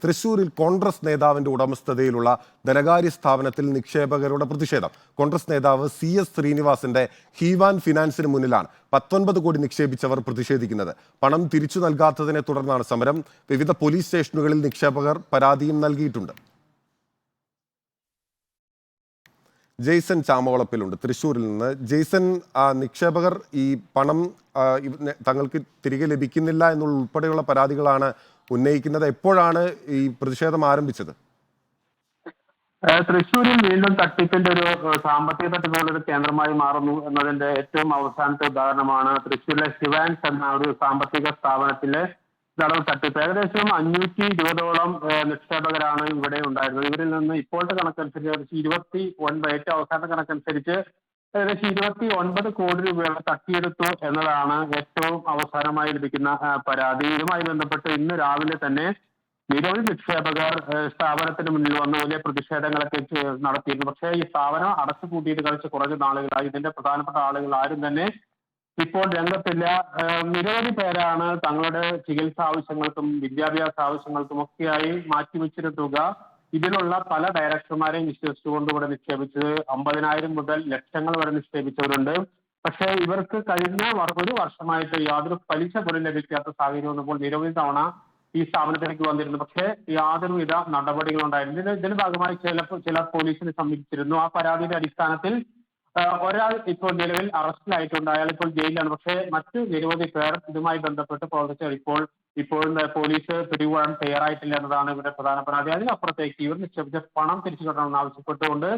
തൃശൂരിൽ കോൺഗ്രസ് നേതാവിന്റെ ഉടമസ്ഥതയിലുള്ള ധനകാര്യ സ്ഥാപനത്തിൽ നിക്ഷേപകരുടെ പ്രതിഷേധം. കോൺഗ്രസ് നേതാവ് CS ശ്രീനിവാസിന്റെ ഹീവാൻ ഫിനാൻസിന് മുന്നിലാണ് 19 കോടി നിക്ഷേപിച്ചവർ പ്രതിഷേധിക്കുന്നത്. പണം തിരിച്ചു നൽകാത്തതിനെ തുടർന്നാണ് സമരം. വിവിധ പോലീസ് സ്റ്റേഷനുകളിൽ നിക്ഷേപകർ പരാതിയും നൽകിയിട്ടുണ്ട്. ജെയ്സൺ ചാമവളപ്പിലുണ്ട് തൃശ്ശൂരിൽ നിന്ന്. ജെയ്സൺ, നിക്ഷേപകർ ഈ പണം തങ്ങൾക്ക് തിരികെ ലഭിക്കുന്നില്ല എന്നുള്ള ഉൾപ്പെടെയുള്ള പരാതികളാണ് ഉന്നയിക്കുന്നത്. എപ്പോഴാണ് ഈ പ്രതിഷേധം ആരംഭിച്ചത്? തൃശ്ശൂരിൽ വീണ്ടും തട്ടിപ്പിന്റെ ഒരു സാമ്പത്തിക തട്ടിപ്പുകളുടെ ഒരു കേന്ദ്രമായി മാറുന്നു എന്നതിന്റെ ഏറ്റവും അവസാനത്തെ ഉദാഹരണമാണ് തൃശ്ശൂരിലെ ശിവാൻസ് എന്ന ഒരു സാമ്പത്തിക സ്ഥാപനത്തിലെ ധനവ് തട്ടിപ്പ്. ഏകദേശം 520ഓളം നിക്ഷേപകരാണ് ഇവിടെ ഉണ്ടായിരുന്നത്. ഇവരിൽ നിന്ന് ഇപ്പോഴത്തെ കണക്കനുസരിച്ച് 29 ഏറ്റവും അവസാനത്തെ കണക്കനുസരിച്ച് ഏകദേശം 29 കോടി രൂപയോളം തട്ടിയെടുത്തു എന്നതാണ് ഏറ്റവും അവസാനമായി ലഭിക്കുന്ന പരാതി. ഇതുമായി ബന്ധപ്പെട്ട് ഇന്ന് രാവിലെ തന്നെ നിരവധി നിക്ഷേപകർ സ്ഥാപനത്തിന് മുന്നിൽ വന്ന് വലിയ പ്രതിഷേധങ്ങളൊക്കെ നടത്തിയിരുന്നു. പക്ഷേ ഈ സ്ഥാപനം അടച്ചുപൂട്ടിയിട്ട് കളിച്ച് കുറച്ച് നാളുകളായി. ഇതിന്റെ പ്രധാനപ്പെട്ട ആളുകൾ ആരും തന്നെ ഇപ്പോൾ രംഗത്തില്ല. നിരവധി പേരാണ് തങ്ങളുടെ ചികിത്സാ ആവശ്യങ്ങൾക്കും വിദ്യാഭ്യാസ ആവശ്യങ്ങൾക്കും ഒക്കെയായി മാറ്റിവെച്ചിരുന്ന തുക ഇതിലുള്ള പല ഡയറക്ടർമാരെയും വിശ്വസിച്ചുകൊണ്ട് ഇവിടെ നിക്ഷേപിച്ചത് 50,000 മുതൽ ലക്ഷങ്ങൾ വരെ നിക്ഷേപിച്ചവരുണ്ട്. പക്ഷേ ഇവർക്ക് കഴിഞ്ഞ ഒരു വർഷമായിട്ട് യാതൊരു പലിശ പോലും ലഭിക്കാത്ത സാഹചര്യം വന്നപ്പോൾ നിരവധി തവണ ഈ സ്ഥാപനത്തിലേക്ക് വന്നിരുന്നു. പക്ഷേ യാതൊരുവിധ നടപടികളുണ്ടായിരുന്നു. ഇതിന്റെ ഭാഗമായി ചില പോലീസിനെ സമീപിച്ചിരുന്നു. ആ പരാതിയുടെ അടിസ്ഥാനത്തിൽ ഒരാൾ ഇപ്പോൾ നിലവിൽ അറസ്റ്റിലായിട്ടുണ്ട്. അയാൾ ഇപ്പോൾ ജയിലിലാണ്. പക്ഷേ മറ്റു നിരവധി പേർ ഇതുമായി ബന്ധപ്പെട്ട് പ്രവർത്തിച്ചാൽ ഇപ്പോൾ പോലീസ് പിടികൂടാൻ തയ്യാറായിട്ടില്ല എന്നതാണ് ഇവരുടെ പ്രധാന പരാതി. അതിനപ്പുറത്തേക്ക് ഇവർ നിക്ഷേപിച്ച പണം തിരിച്ചു കിട്ടണമെന്ന് ആവശ്യപ്പെട്ടുകൊണ്ട്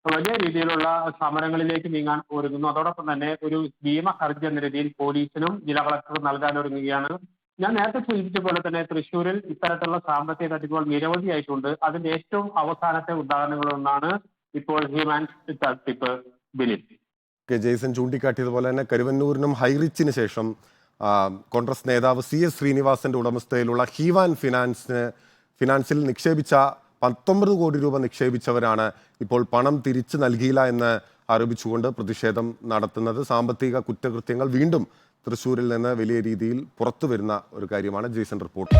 വലിയ രീതിയിലുള്ള സമരങ്ങളിലേക്ക് നീങ്ങാൻ ഒരുങ്ങുന്നു. അതോടൊപ്പം തന്നെ ഒരു ഭീമ ഹർജി എന്ന രീതിയിൽ പോലീസിനും ജില്ലാ കളക്ടറും നൽകാൻ ഒരുങ്ങുകയാണ്. ഞാൻ നേരത്തെ സൂചിപ്പിച്ച പോലെ തന്നെ തൃശ്ശൂരിൽ ഇത്തരത്തിലുള്ള സാമ്പത്തിക തട്ടിപ്പുകൾ നിരവധിയായിട്ടുണ്ട്. അതിന്റെ ഏറ്റവും അവസാനത്തെ ഉദാഹരണങ്ങളൊന്നാണ് ഇപ്പോൾ ഹ്യൂമാൻ തട്ടിപ്പ്. ജെയ്സൺ ചൂണ്ടിക്കാട്ടിയതുപോലെ തന്നെ കരുവന്നൂരിനും ഹൈറിച്ചിന് ശേഷം കോൺഗ്രസ് നേതാവ് CS ശ്രീനിവാസന്റെ ഉടമസ്ഥതയിലുള്ള ഹീവാൻ ഫിനാൻസിൽ നിക്ഷേപിച്ച 19 കോടി രൂപ നിക്ഷേപിച്ചവരാണ് ഇപ്പോൾ പണം തിരിച്ചു നൽകിയില്ല എന്ന് ആരോപിച്ചുകൊണ്ട് പ്രതിഷേധം നടത്തുന്നത്. സാമ്പത്തിക കുറ്റകൃത്യങ്ങൾ വീണ്ടും തൃശ്ശൂരിൽ നിന്ന് വലിയ രീതിയിൽ പുറത്തു വരുന്ന ഒരു കാര്യമാണ്. Jason report.